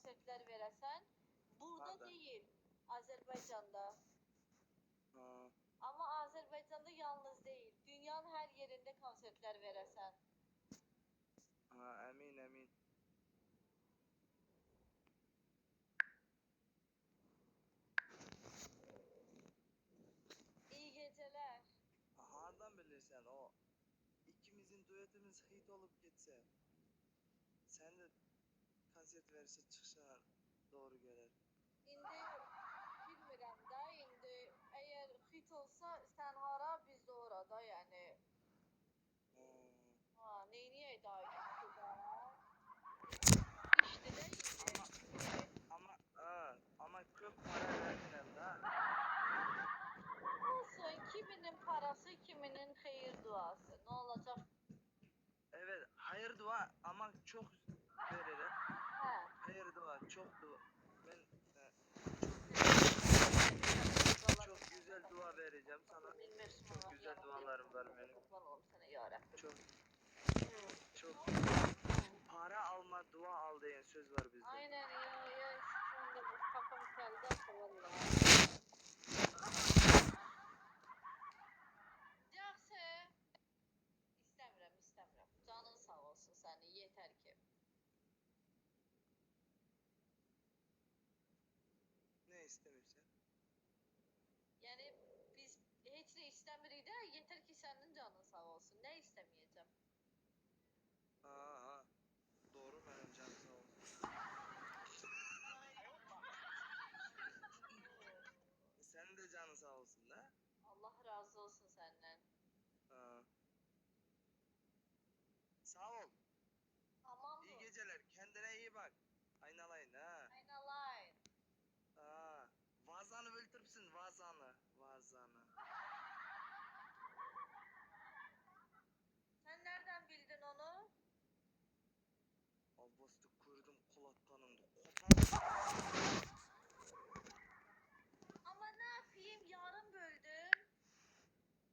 konsertler verəsən. Burada Harda? değil, Azərbaycanda. Ha, Amma Azərbaycanda yalnız değil, dünyanın hər yerində konsertlər verəsən. ha, əmin. İyi geceler. Hardan bilirsən o? İkimizin duetimiz hit olup gitse. Sen de konsert verirse çıkışına doğru gelir. İndi bilmirəm də, indi əgər hit olsa sən hara, biz də orada, yəni. Ha, neyniyək daha gitti də? İşte də indi. Ama çok para verdiler da. Olsun, kiminin parası, kiminin xeyir duası. Ne olacak? Evet, hayır dua ama çok veririm. Hə. Hayır dua, çok dua. Ben çok güzel dua vereceğim sana. Çok güzel dualarım var benim. Kurban olum sənə ya Rəbbim. Çok para alma, dua al diye söz var bizde. Aynen ya, sen de bu kafam keldi atı valla. Yaxşı. İstəmirəm. Canın sağ olsun səni, yetər ki. Ne istemişsen? Yəni biz heç nə istəmirik də, yetər ki sənin canın sağ olsun. Nə istəməyəcəm? Ha. Doğru benim canım sağ olsun. Senin de canın sağ olsun da. Allah razı olsun səndən. Ha. Sağ ol. Aman İyi bu. geceler. Kendine iyi bak. Aynalayın ha. Aynalayın. Ha. Vazanı öldürürsün vazanı. Sen nereden bildin onu? Abbas'ta kurdum kulakkanımda. Kopan. Ama ne yapayım, yarın böldüm.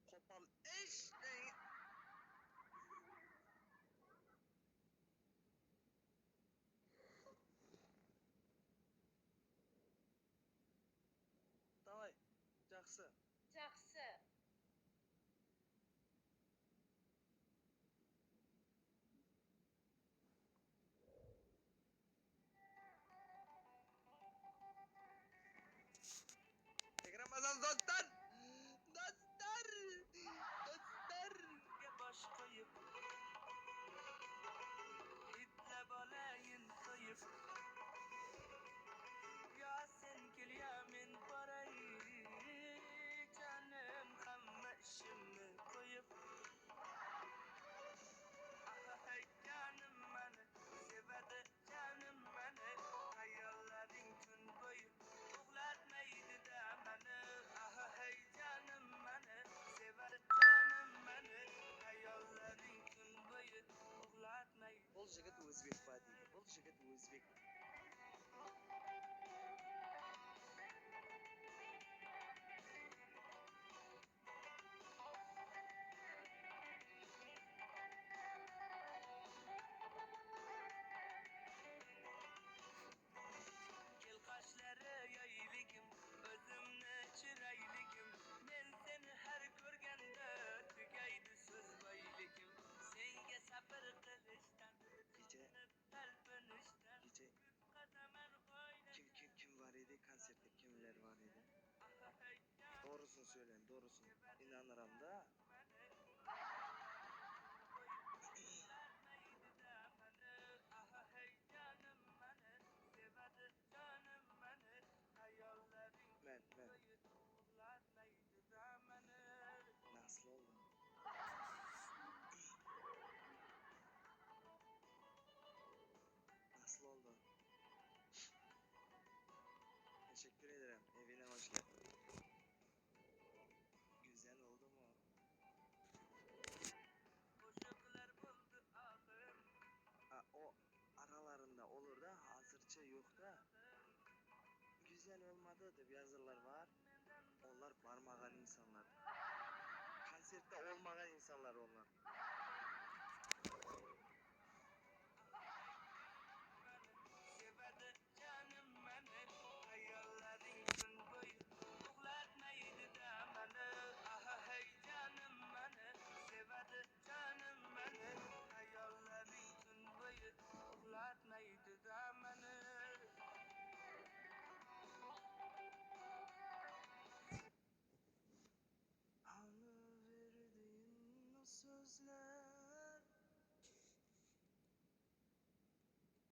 Kopal eşeği. Davay. Жақсы. Жақсы. Ramazan dostlar. Başkayıp itle balayın kayıp ya sen gel ya min parayı canım kamme işimi koyup hey canım beni sevedi canım beni hayallerin gün boyu uğlatmaydı da beni hey canım beni sevedi canım beni hayallerin gün boyu uğlatmaydı. Бұл жігіт өзбек па дейді. Бұл жігіт өзбек. Gel kaşları yaylıgım, özümne çıraylıgım. Ben seni her görgende tügeydi söz baylıgım. Senge sabır kılıçtan, Gece talpınıştan. kim var idi konserde, kimler var idi? Doğrusunu söyleyin, doğrusunu. İnanırım da. Ben. Nasıl oldu? Nasıl oldu? Teşekkür ederim. Evine hoş geldin. Güzel oldu mu? O aralarında olur da hazırca yok da. Güzel olmadı da yazılar var. Onlar barmağan insanlar. Konserde olmayan insanlar onlar.